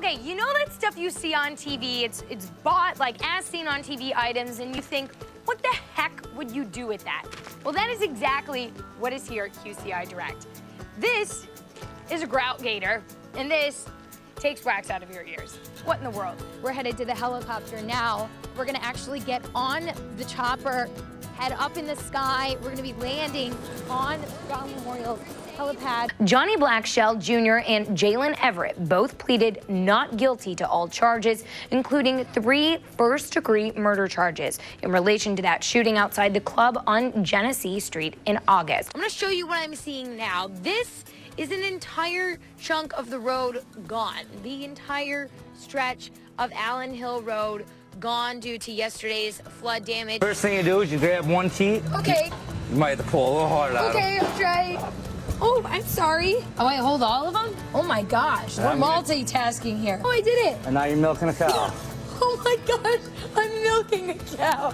Okay, you know that stuff you see on TV, it's bought like as seen on TV items, and you think, what the heck would you do with that? Well, that is exactly what is here at QCI Direct. This is a grout gator, and this takes wax out of your ears. What in the world? We're headed to the helicopter now. We're gonna actually get on the chopper, head up in the sky. We're gonna be landing on Brown Memorial helipad. Johnny Blackshell Jr. and Jalen Everett both pleaded not guilty to all charges, including 3 first-degree murder charges in relation to that shooting outside the club on Genesee Street in August. I'm gonna show you what I'm seeing now. This is an entire chunk of the road gone. The entire stretch of Allen Hill Road gone due to yesterday's flood damage. First thing you do is you grab one teeth. Okay. You might have to pull a little harder out. Okay, I'll try. Oh, I'm sorry. Oh, I hold all of them? Oh my gosh, we're multitasking here. Oh, I did it. And now you're milking a cow. Oh my gosh, I'm milking a cow.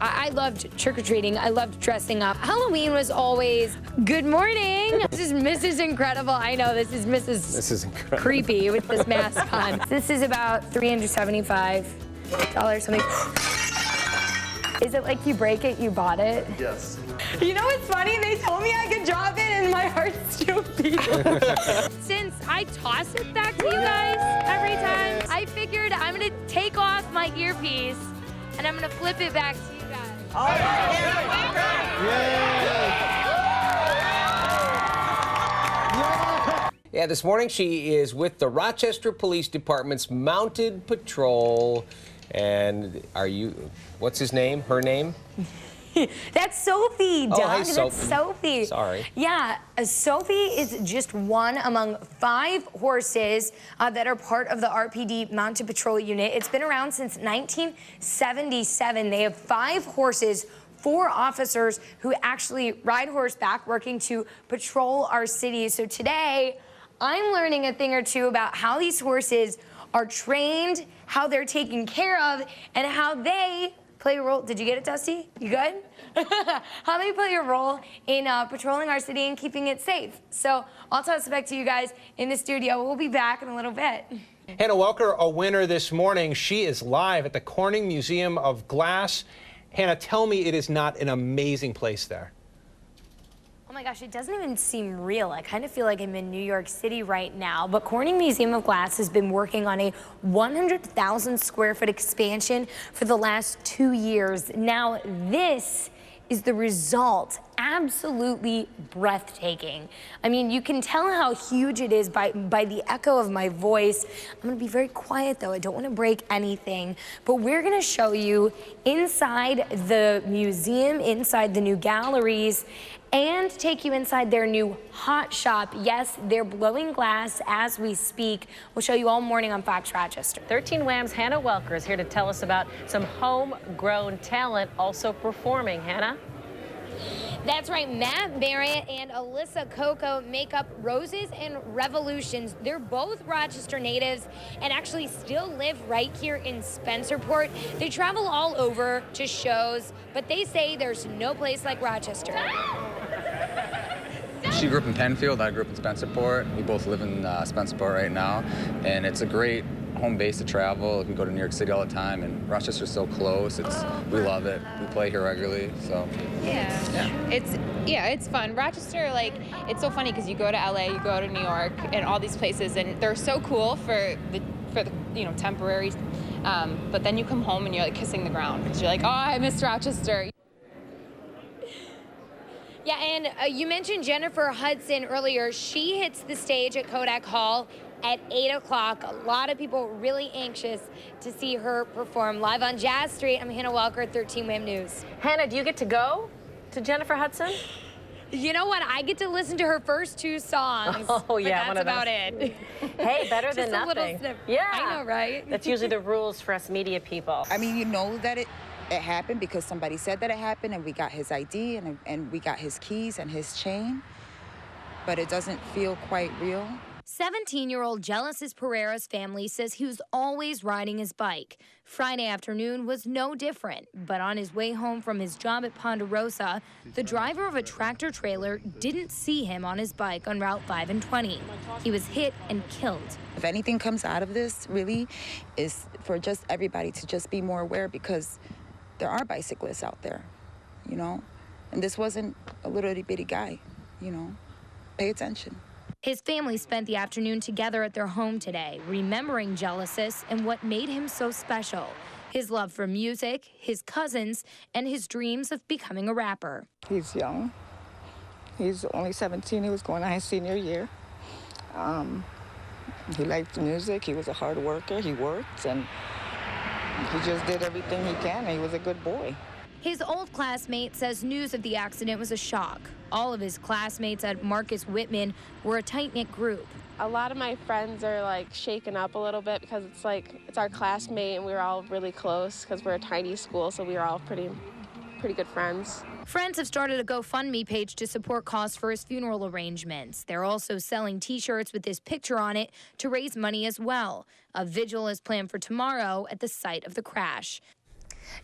I loved trick-or-treating. I loved dressing up. Halloween was always, good morning. This is Mrs. Incredible. I know, this is Mrs. Incredible. Creepy with this mask on. This is about $375 something. Is it like you break it, you bought it? Yes. You know what's funny? They told me I could drop it and my heart's still beating. Since I toss it back to you guys every time, I figured I'm gonna take off my earpiece and I'm gonna flip it back to you guys. All right. Yeah, this morning she is with the Rochester Police Department's Mounted Patrol. And what's his name? Her name? That's Sophie, Doug. Oh, hi, Sophie. That's Sophie. Sorry. Yeah, Sophie is just one among 5 horses that are part of the RPD Mounted Patrol Unit. It's been around since 1977. They have 5 horses, 4 officers who actually ride horseback working to patrol our city. So today, I'm learning a thing or two about how these horses are trained, how they're taken care of, and how they play a role. Did you get it, Dusty? You good? How they play a role in patrolling our city and keeping it safe. So I'll toss it back to you guys in the studio. We'll be back in a little bit. Hannah Welker, a winner this morning. She is live at the Corning Museum of Glass. Hannah, tell me it is not an amazing place there. Oh my gosh, it doesn't even seem real. I kind of feel like I'm in New York City right now. But Corning Museum of Glass has been working on a 100,000 square foot expansion for the last 2 years. Now, this is the result. Absolutely breathtaking. I mean, you can tell how huge it is by the echo of my voice. I'm gonna be very quiet though. I don't wanna break anything. But we're gonna show you inside the museum, inside the new galleries, and take you inside their new hot shop. Yes, they're blowing glass as we speak. We'll show you all morning on Fox Rochester. 13 Wham's Hannah Welker is here to tell us about some homegrown talent also performing. Hannah? That's right, Matt Barrett and Alyssa Coco make up Roses and Revolutions. They're both Rochester natives and actually still live right here in Spencerport. They travel all over to shows, but they say there's no place like Rochester. She grew up in Penfield, I grew up in Spencerport. We both live in Spencerport right now, and it's a great home base to travel. We go to New York City all the time, and Rochester's so close. We love it. We play here regularly, so. It's fun. Rochester, like, it's so funny because you go to LA, you go to New York, and all these places, and they're so cool for the temporary. But then you come home and you're like kissing the ground because you're like, oh, I miss Rochester. Yeah, and you mentioned Jennifer Hudson earlier. She hits the stage at Kodak Hall at 8 o'clock. A lot of people really anxious to see her perform. Live on Jazz Street, I'm Hannah Welker, 13 Wham News. Hannah, do you get to go to Jennifer Hudson? You know what? I get to listen to her first 2 songs. Oh, yeah, that's about it. Hey, better than Just a nothing. little snip. Yeah. I know, right? That's usually the rules for us media people. I mean, you know that it happened because somebody said that it happened, and we got his ID and we got his keys and his chain, but it doesn't feel quite real. 17-year-old Genesis Pereira's family says he was always riding his bike. Friday afternoon was no different, but on his way home from his job at Ponderosa, the driver of a tractor trailer didn't see him on his bike on Route 5 and 20. He was hit and killed. If anything comes out of this, really, is for just everybody to just be more aware, because there are bicyclists out there, you know? And this wasn't a little bitty guy, you know? Pay attention. His family spent the afternoon together at their home today, remembering Genesis and what made him so special. His love for music, his cousins, and his dreams of becoming a rapper. He's young. He's only 17. He was going on his senior year. He liked music. He was a hard worker. He worked, and he just did everything he can. He was a good boy. His old classmate says news of the accident was a shock. All of his classmates at Marcus Whitman were a tight-knit group. A lot of my friends are like shaken up a little bit because it's our classmate, and we were all really close because we're a tiny school, so we were all pretty good friends. Friends have started a GoFundMe page to support costs for his funeral arrangements. They're also selling T-shirts with his picture on it to raise money as well. A vigil is planned for tomorrow at the site of the crash.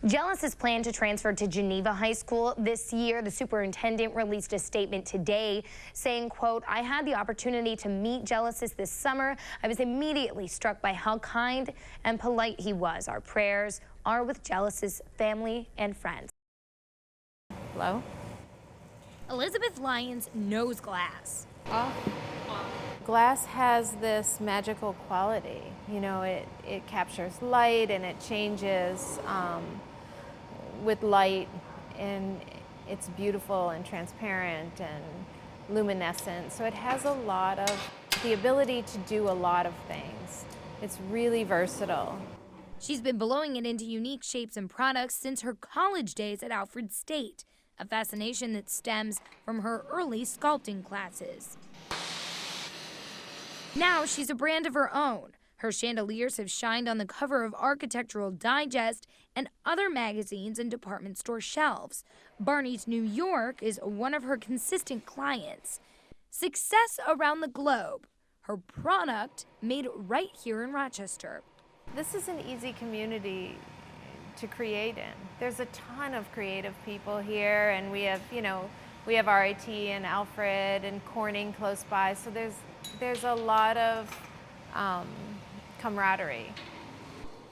Genesis planned to transfer to Geneva High School this year. The superintendent released a statement today saying, quote, "I had the opportunity to meet Genesis this summer. I was immediately struck by how kind and polite he was. Our prayers are with Genesis' family and friends." Hello? Elizabeth Lyons knows glass. Glass has this magical quality. You know, it captures light, and it changes with light, and it's beautiful and transparent and luminescent. So it has a lot of the ability to do a lot of things. It's really versatile. She's been blowing it into unique shapes and products since her college days at Alfred State, a fascination that stems from her early sculpting classes. Now she's a brand of her own. Her chandeliers have shined on the cover of Architectural Digest and other magazines and department store shelves. Barney's New York is one of her consistent clients. Success around the globe. Her product made right here in Rochester. This is an easy community to create in. There's a ton of creative people here, and we have, we have RIT and Alfred and Corning close by, so there's a lot of camaraderie.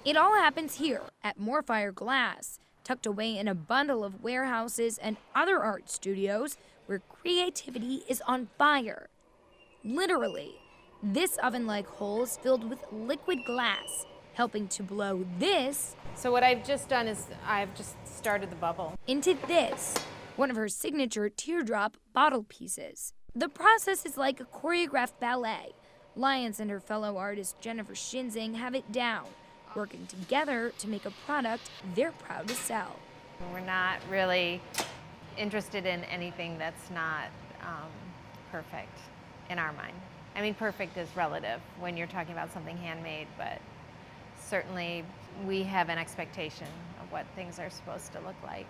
It all happens here at Moorfire Glass, tucked away in a bundle of warehouses and other art studios where creativity is on fire. Literally, this oven-like hole is filled with liquid glass, helping to blow this. So what I've just done is I've just started the bubble into this, one of her signature teardrop bottle pieces. The process is like a choreographed ballet. Lyons and her fellow artist Jennifer Shinzing have it down, working together to make a product they're proud to sell. We're not really interested in anything that's not perfect in our mind. I mean, perfect is relative when you're talking about something handmade, but certainly we have an expectation of what things are supposed to look like.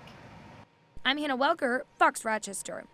I'm Hannah Welker, Fox Rochester.